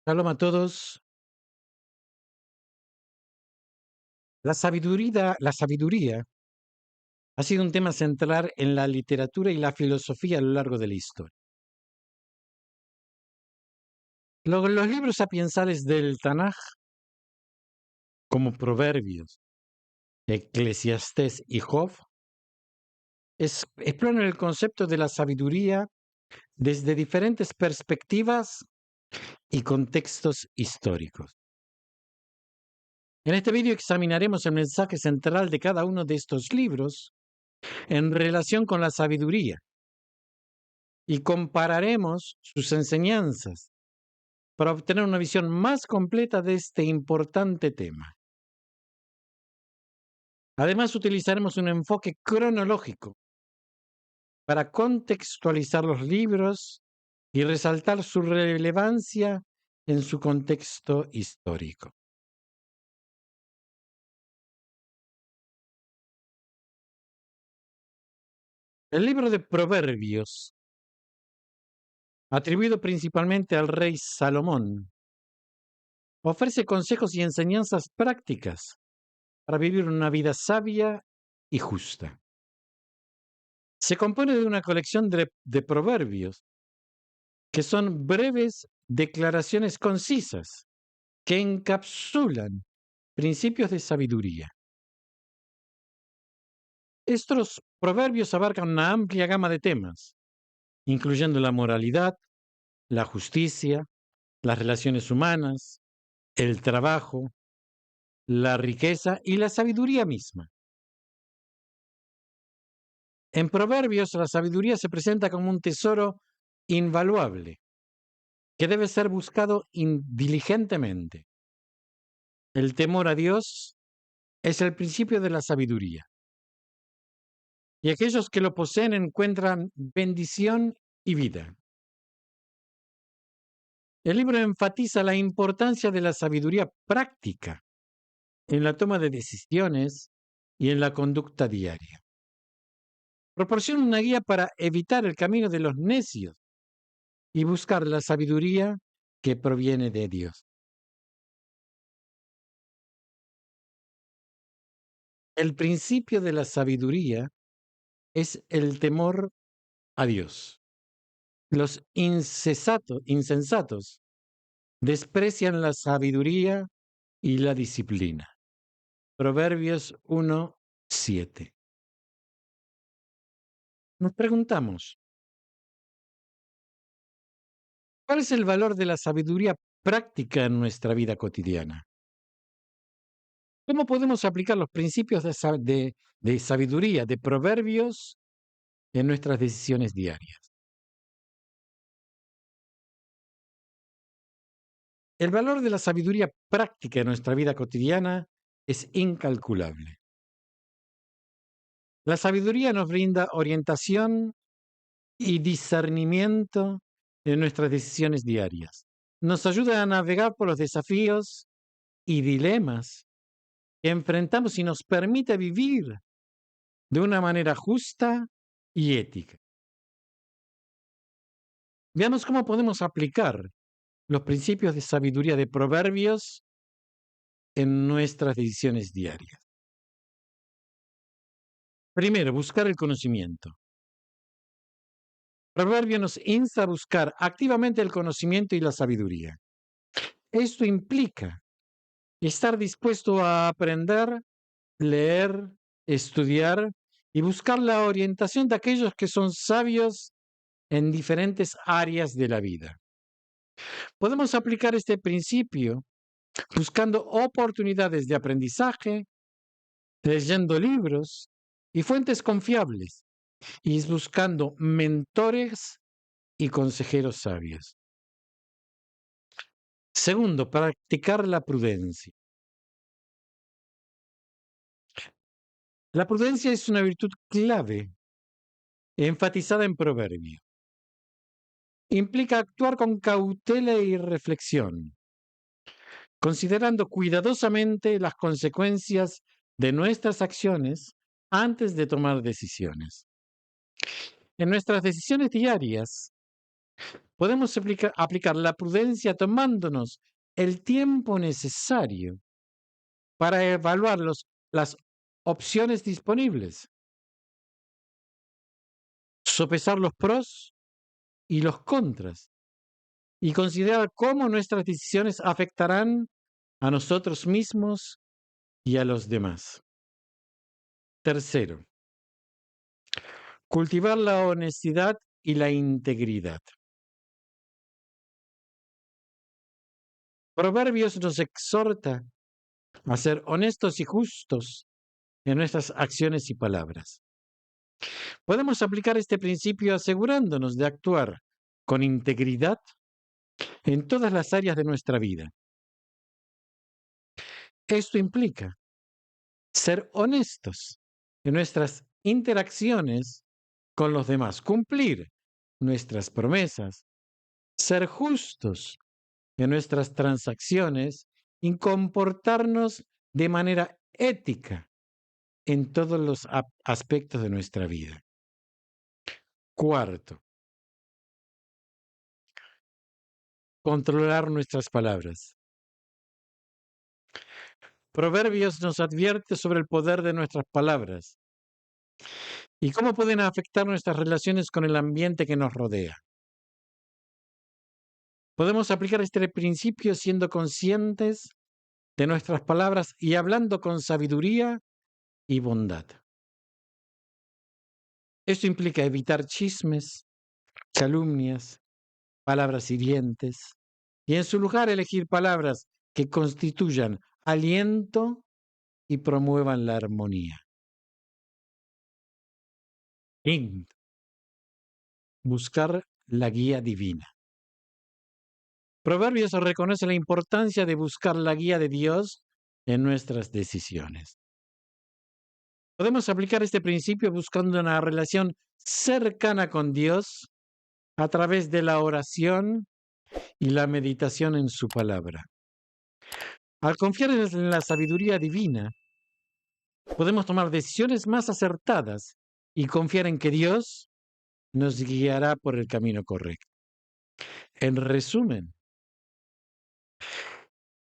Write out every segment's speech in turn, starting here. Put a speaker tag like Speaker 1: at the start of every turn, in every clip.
Speaker 1: Shalom a todos. La sabiduría ha sido un tema central en la literatura y la filosofía a lo largo de la historia. Los libros sapiensales del Tanaj, como Proverbios, Eclesiastés y Job, exploran el concepto de la sabiduría desde diferentes perspectivas y contextos históricos. En este vídeo examinaremos el mensaje central de cada uno de estos libros en relación con la sabiduría y compararemos sus enseñanzas para obtener una visión más completa de este importante tema. Además, utilizaremos un enfoque cronológico para contextualizar los libros y resaltar su relevancia en su contexto histórico. El libro de Proverbios, atribuido principalmente al rey Salomón, ofrece consejos y enseñanzas prácticas para vivir una vida sabia y justa. Se compone de una colección de proverbios que son breves declaraciones concisas que encapsulan principios de sabiduría. Estos proverbios abarcan una amplia gama de temas, incluyendo la moralidad, la justicia, las relaciones humanas, el trabajo, la riqueza y la sabiduría misma. En Proverbios, la sabiduría se presenta como un tesoro invaluable que debe ser buscado diligentemente. El temor a Dios es el principio de la sabiduría, y aquellos que lo poseen encuentran bendición y vida. El libro enfatiza la importancia de la sabiduría práctica en la toma de decisiones y en la conducta diaria. Proporciona una guía para evitar el camino de los necios y buscar la sabiduría que proviene de Dios. El principio de la sabiduría es el temor a Dios. Los insensatos desprecian la sabiduría y la disciplina. Proverbios 1:7. Nos preguntamos, ¿cuál es el valor de la sabiduría práctica en nuestra vida cotidiana? ¿Cómo podemos aplicar los principios de sabiduría, de proverbios, en nuestras decisiones diarias? El valor de la sabiduría práctica en nuestra vida cotidiana es incalculable. La sabiduría nos brinda orientación y discernimiento en nuestras decisiones diarias. Nos ayuda a navegar por los desafíos y dilemas que enfrentamos y nos permite vivir de una manera justa y ética. Veamos cómo podemos aplicar los principios de sabiduría de Proverbios en nuestras decisiones diarias. Primero, buscar el conocimiento. Proverbio nos insta a buscar activamente el conocimiento y la sabiduría. Esto implica estar dispuesto a aprender, leer, estudiar y buscar la orientación de aquellos que son sabios en diferentes áreas de la vida. Podemos aplicar este principio buscando oportunidades de aprendizaje, leyendo libros y fuentes confiables, y buscando mentores y consejeros sabios. Segundo, practicar la prudencia. La prudencia es una virtud clave enfatizada en Proverbio. Implica actuar con cautela y reflexión, considerando cuidadosamente las consecuencias de nuestras acciones antes de tomar decisiones. En nuestras decisiones diarias, Podemos aplicar la prudencia tomándonos el tiempo necesario para evaluar las opciones disponibles, sopesar los pros y los contras y considerar cómo nuestras decisiones afectarán a nosotros mismos y a los demás. Tercero, cultivar la honestidad y la integridad. Proverbios nos exhorta a ser honestos y justos en nuestras acciones y palabras. Podemos aplicar este principio asegurándonos de actuar con integridad en todas las áreas de nuestra vida. Esto implica ser honestos en nuestras interacciones con los demás, cumplir nuestras promesas, ser justos en nuestras transacciones y comportarnos de manera ética en todos los aspectos de nuestra vida. Cuarto, controlar nuestras palabras. Proverbios nos advierte sobre el poder de nuestras palabras y cómo pueden afectar nuestras relaciones con el ambiente que nos rodea. Podemos aplicar este principio siendo conscientes de nuestras palabras y hablando con sabiduría y bondad. Esto implica evitar chismes, calumnias, palabras hirientes y en su lugar elegir palabras que constituyan aliento y promuevan la armonía. Quinto, buscar la guía divina. Proverbios reconoce la importancia de buscar la guía de Dios en nuestras decisiones. Podemos aplicar este principio buscando una relación cercana con Dios a través de la oración y la meditación en su palabra. Al confiar en la sabiduría divina, podemos tomar decisiones más acertadas y confiar en que Dios nos guiará por el camino correcto. En resumen,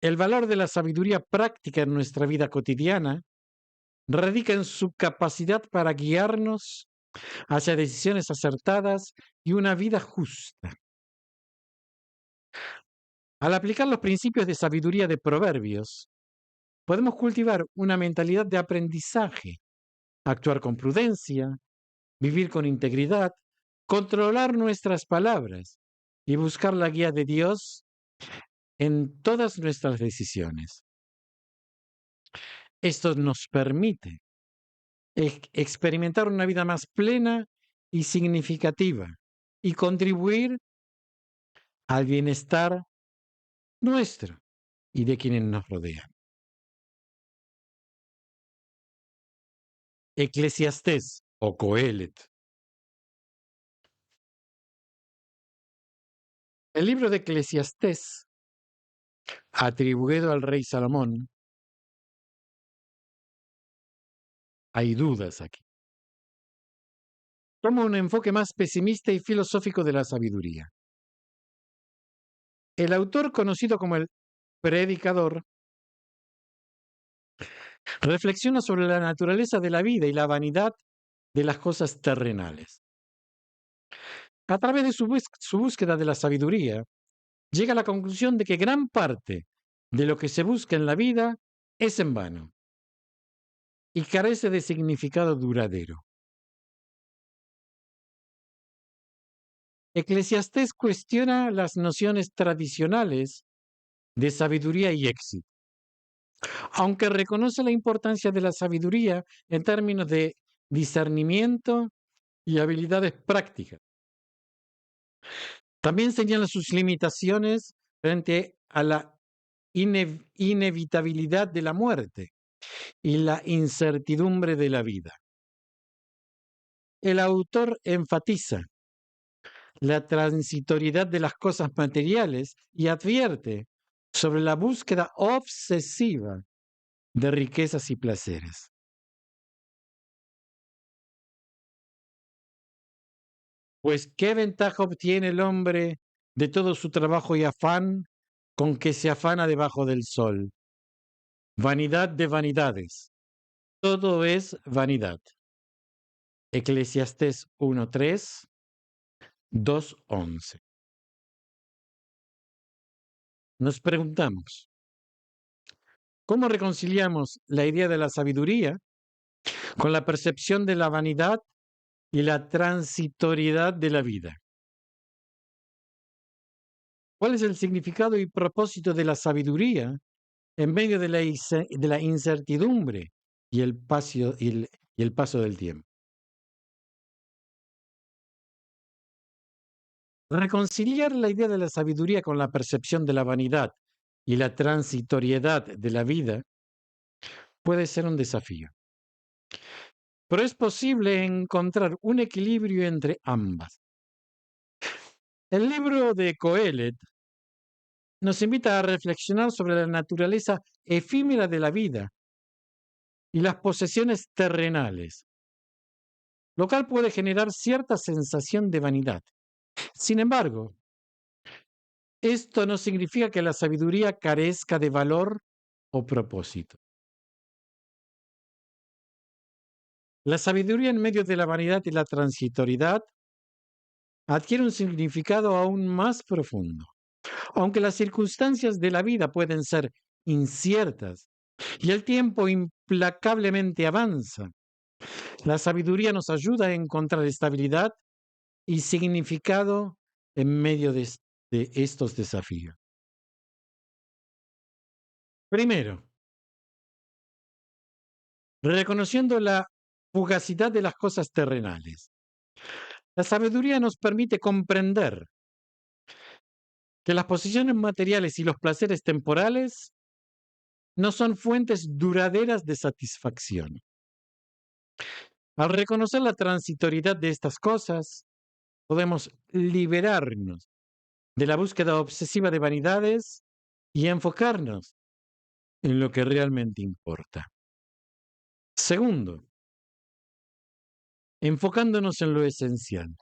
Speaker 1: el valor de la sabiduría práctica en nuestra vida cotidiana radica en su capacidad para guiarnos hacia decisiones acertadas y una vida justa. Al aplicar los principios de sabiduría de Proverbios, podemos cultivar una mentalidad de aprendizaje, actuar con prudencia, vivir con integridad, controlar nuestras palabras y buscar la guía de Dios en todas nuestras decisiones. Esto nos permite experimentar una vida más plena y significativa y contribuir al bienestar nuestro y de quienes nos rodean. Eclesiastés o Coelet. El libro de Eclesiastés, atribuido al rey Salomón, hay dudas aquí. Toma un enfoque más pesimista y filosófico de la sabiduría. El autor, conocido como el predicador, reflexiona sobre la naturaleza de la vida y la vanidad de las cosas terrenales. A través de su búsqueda de la sabiduría, llega a la conclusión de que gran parte de lo que se busca en la vida es en vano y carece de significado duradero. Eclesiastés cuestiona las nociones tradicionales de sabiduría y éxito, aunque reconoce la importancia de la sabiduría en términos de discernimiento y habilidades prácticas. También señala sus limitaciones frente a la inevitabilidad de la muerte y la incertidumbre de la vida. El autor enfatiza la transitoriedad de las cosas materiales y advierte sobre la búsqueda obsesiva de riquezas y placeres. Pues, ¿qué ventaja obtiene el hombre de todo su trabajo y afán con que se afana debajo del sol. Vanidad de vanidades. Todo es vanidad. Eclesiastés 1:3, 2:11. Nos preguntamos, ¿cómo reconciliamos la idea de la sabiduría con la percepción de la vanidad y la transitoriedad de la vida? ¿Cuál es el significado y propósito de la sabiduría en medio de la incertidumbre y el paso del tiempo? Reconciliar la idea de la sabiduría con la percepción de la vanidad y la transitoriedad de la vida puede ser un desafío, pero es posible encontrar un equilibrio entre ambas. El libro de Coelet nos invita a reflexionar sobre la naturaleza efímera de la vida y las posesiones terrenales, lo cual puede generar cierta sensación de vanidad. Sin embargo, esto no significa que la sabiduría carezca de valor o propósito. La sabiduría en medio de la vanidad y la transitoriedad adquiere un significado aún más profundo. Aunque las circunstancias de la vida pueden ser inciertas y el tiempo implacablemente avanza, la sabiduría nos ayuda a encontrar estabilidad y significado en medio de estos desafíos. Primero, reconociendo la fugacidad de las cosas terrenales. La sabiduría nos permite comprender que las posiciones materiales y los placeres temporales no son fuentes duraderas de satisfacción. Al reconocer la transitoriedad de estas cosas, podemos liberarnos de la búsqueda obsesiva de vanidades y enfocarnos en lo que realmente importa. Segundo, enfocándonos en lo esencial.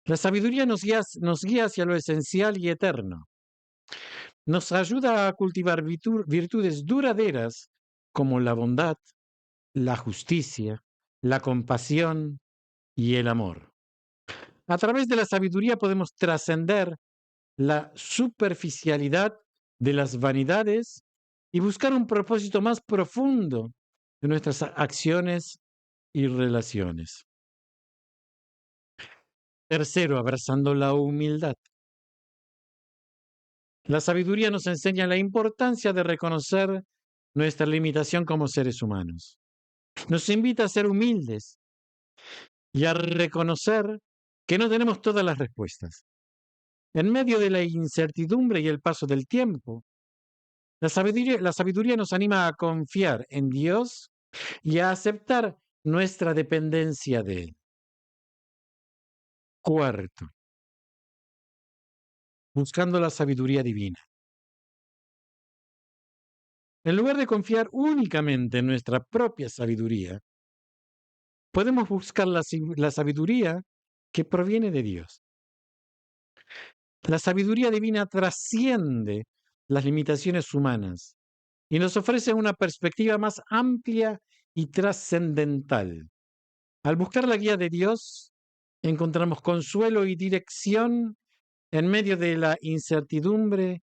Speaker 1: La sabiduría nos guía hacia lo esencial y eterno. Nos ayuda a cultivar virtudes duraderas como la bondad, la justicia, la compasión y el amor. A través de la sabiduría podemos trascender la superficialidad de las vanidades y buscar un propósito más profundo de nuestras acciones y relaciones. Tercero, abrazando la humildad. La sabiduría nos enseña la importancia de reconocer nuestra limitación como seres humanos. Nos invita a ser humildes y a reconocer que no tenemos todas las respuestas. En medio de la incertidumbre y el paso del tiempo, la sabiduría nos anima a confiar en Dios y a aceptar nuestra dependencia de Él. Cuarto, buscando la sabiduría divina. En lugar de confiar únicamente en nuestra propia sabiduría, podemos buscar la sabiduría que proviene de Dios. La sabiduría divina trasciende las limitaciones humanas y nos ofrece una perspectiva más amplia y trascendental. Al buscar la guía de Dios, encontramos consuelo y dirección en medio de la incertidumbre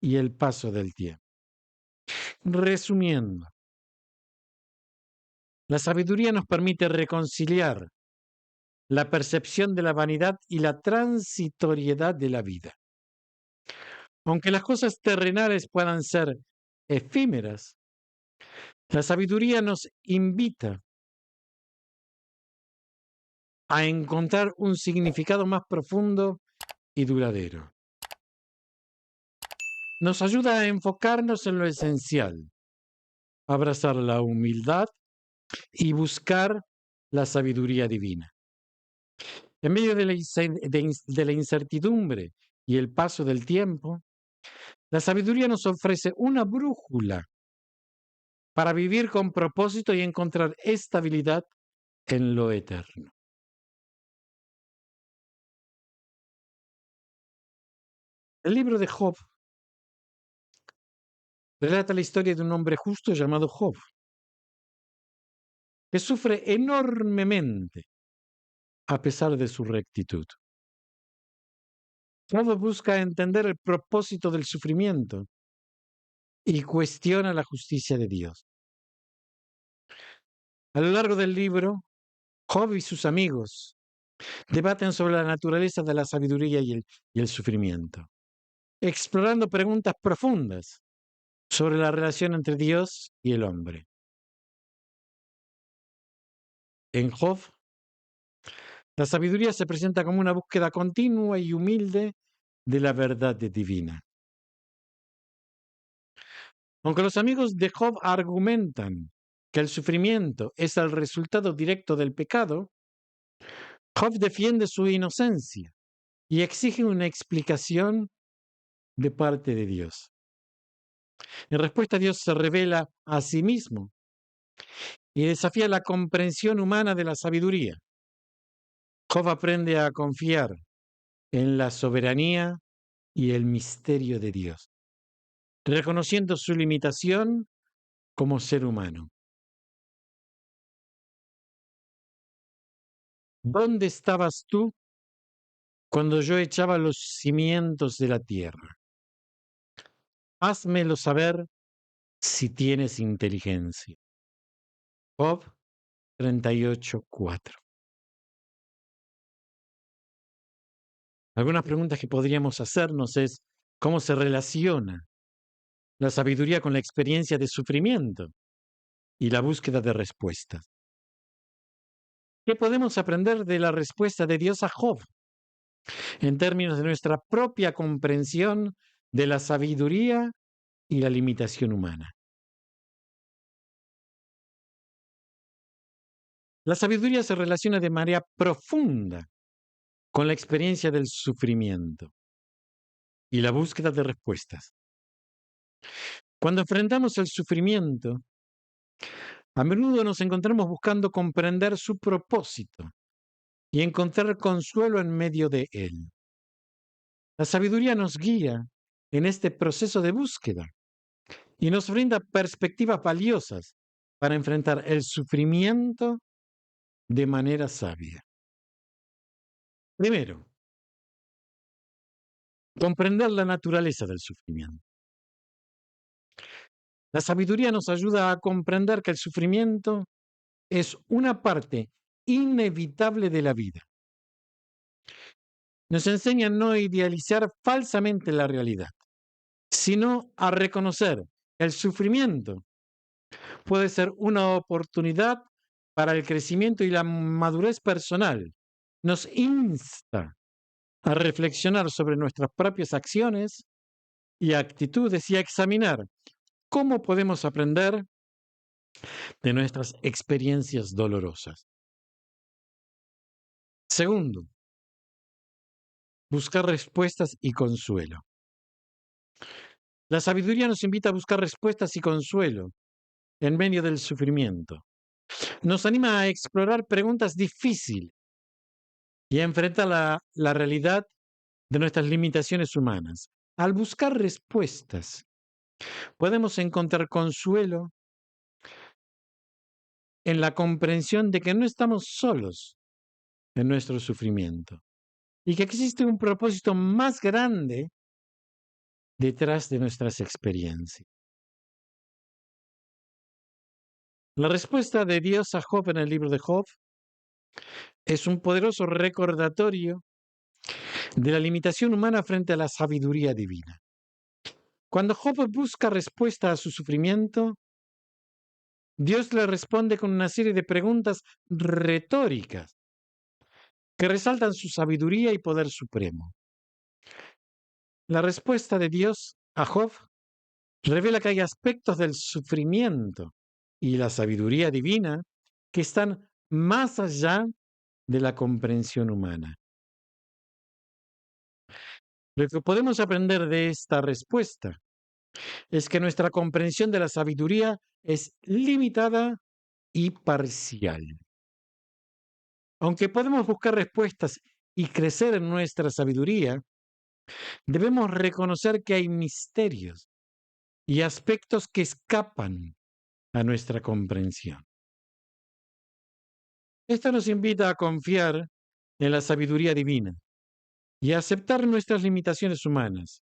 Speaker 1: y el paso del tiempo. Resumiendo, la sabiduría nos permite reconciliar la percepción de la vanidad y la transitoriedad de la vida. Aunque las cosas terrenales puedan ser efímeras, la sabiduría nos invita a encontrar un significado más profundo y duradero. Nos ayuda a enfocarnos en lo esencial, abrazar la humildad y buscar la sabiduría divina. En medio de la incertidumbre y el paso del tiempo, la sabiduría nos ofrece una brújula para vivir con propósito y encontrar estabilidad en lo eterno. El libro de Job relata la historia de un hombre justo llamado Job, que sufre enormemente a pesar de su rectitud. Job busca entender el propósito del sufrimiento y cuestiona la justicia de Dios. A lo largo del libro, Job y sus amigos debaten sobre la naturaleza de la sabiduría y el sufrimiento, explorando preguntas profundas sobre la relación entre Dios y el hombre. En Job, la sabiduría se presenta como una búsqueda continua y humilde de la verdad divina. Aunque los amigos de Job argumentan que el sufrimiento es el resultado directo del pecado, Job defiende su inocencia y exige una explicación de parte de Dios. En respuesta, Dios se revela a sí mismo y desafía la comprensión humana de la sabiduría. Job aprende a confiar en la soberanía y el misterio de Dios, reconociendo su limitación como ser humano. ¿Dónde estabas tú cuando yo echaba los cimientos de la tierra? Házmelo saber si tienes inteligencia. Job 38:4. Algunas preguntas que podríamos hacernos es, ¿cómo se relaciona la sabiduría con la experiencia de sufrimiento y la búsqueda de respuestas? ¿Qué podemos aprender de la respuesta de Dios a Job en términos de nuestra propia comprensión de la sabiduría y la limitación humana? La sabiduría se relaciona de manera profunda con la experiencia del sufrimiento y la búsqueda de respuestas. Cuando enfrentamos el sufrimiento, a menudo nos encontramos buscando comprender su propósito y encontrar consuelo en medio de él. La sabiduría nos guía en este proceso de búsqueda y nos brinda perspectivas valiosas para enfrentar el sufrimiento de manera sabia. Primero, comprender la naturaleza del sufrimiento. La sabiduría nos ayuda a comprender que el sufrimiento es una parte inevitable de la vida. Nos enseña a no idealizar falsamente la realidad, sino a reconocer que el sufrimiento puede ser una oportunidad para el crecimiento y la madurez personal. Nos insta a reflexionar sobre nuestras propias acciones y actitudes y a examinar cómo podemos aprender de nuestras experiencias dolorosas. Segundo, buscar respuestas y consuelo. La sabiduría nos invita a buscar respuestas y consuelo en medio del sufrimiento. Nos anima a explorar preguntas difíciles y a enfrentar la realidad de nuestras limitaciones humanas. Al buscar respuestas, podemos encontrar consuelo en la comprensión de que no estamos solos en nuestro sufrimiento y que existe un propósito más grande detrás de nuestras experiencias. La respuesta de Dios a Job en el libro de Job es un poderoso recordatorio de la limitación humana frente a la sabiduría divina. Cuando Job busca respuesta a su sufrimiento, Dios le responde con una serie de preguntas retóricas que resaltan su sabiduría y poder supremo. La respuesta de Dios a Job revela que hay aspectos del sufrimiento y la sabiduría divina que están más allá de la comprensión humana. Lo que podemos aprender de esta respuesta es que nuestra comprensión de la sabiduría es limitada y parcial. Aunque podemos buscar respuestas y crecer en nuestra sabiduría, Debemos reconocer que hay misterios y aspectos que escapan a nuestra comprensión. Esto nos invita a confiar en la sabiduría divina y a aceptar nuestras limitaciones humanas.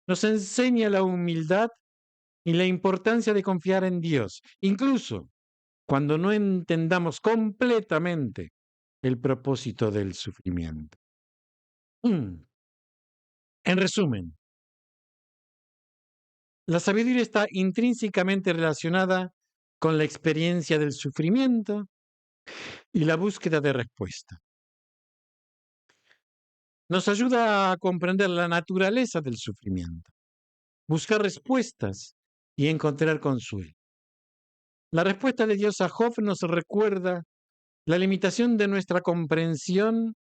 Speaker 1: Nos enseña la humildad y la importancia de confiar en Dios, incluso cuando no entendamos completamente el propósito del sufrimiento. En resumen, la sabiduría está intrínsecamente relacionada con la experiencia del sufrimiento y la búsqueda de respuesta. Nos ayuda a comprender la naturaleza del sufrimiento, buscar respuestas y encontrar consuelo. La respuesta de Dios a Job nos recuerda la limitación de nuestra comprensión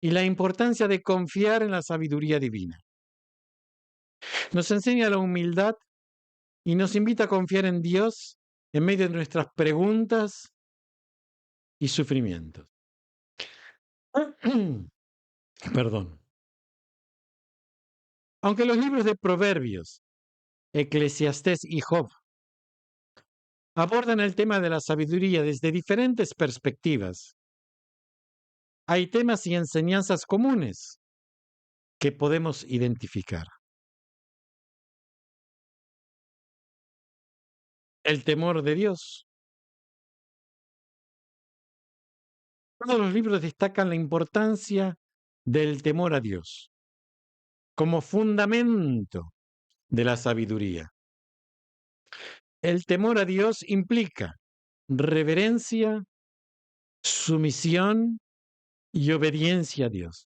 Speaker 1: y la importancia de confiar en la sabiduría divina. Nos enseña la humildad y nos invita a confiar en Dios en medio de nuestras preguntas y sufrimientos. Perdón. Aunque los libros de Proverbios, Eclesiastés y Job abordan el tema de la sabiduría desde diferentes perspectivas, hay temas y enseñanzas comunes que podemos identificar. El temor de Dios. Todos los libros destacan la importancia del temor a Dios como fundamento de la sabiduría. El temor a Dios implica reverencia, sumisión y obediencia a Dios.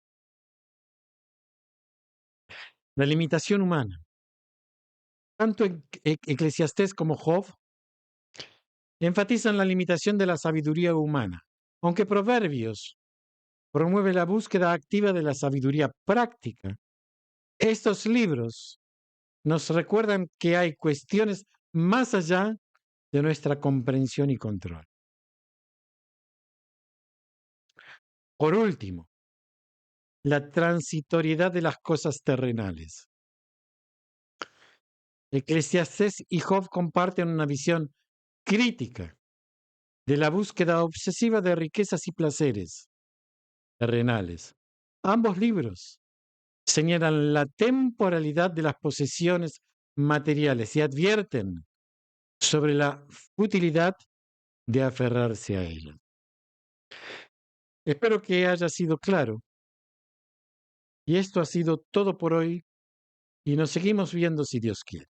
Speaker 1: La limitación humana. Tanto Eclesiastés como Job enfatizan la limitación de la sabiduría humana, aunque Proverbios promueve la búsqueda activa de la sabiduría práctica. Estos libros nos recuerdan que hay cuestiones más allá de nuestra comprensión y control. Por último, la transitoriedad de las cosas terrenales. Eclesiastés y Job comparten una visión crítica de la búsqueda obsesiva de riquezas y placeres terrenales. Ambos libros señalan la temporalidad de las posesiones materiales y advierten sobre la futilidad de aferrarse a ellas. Espero que haya sido claro. Y esto ha sido todo por hoy y nos seguimos viendo si Dios quiere.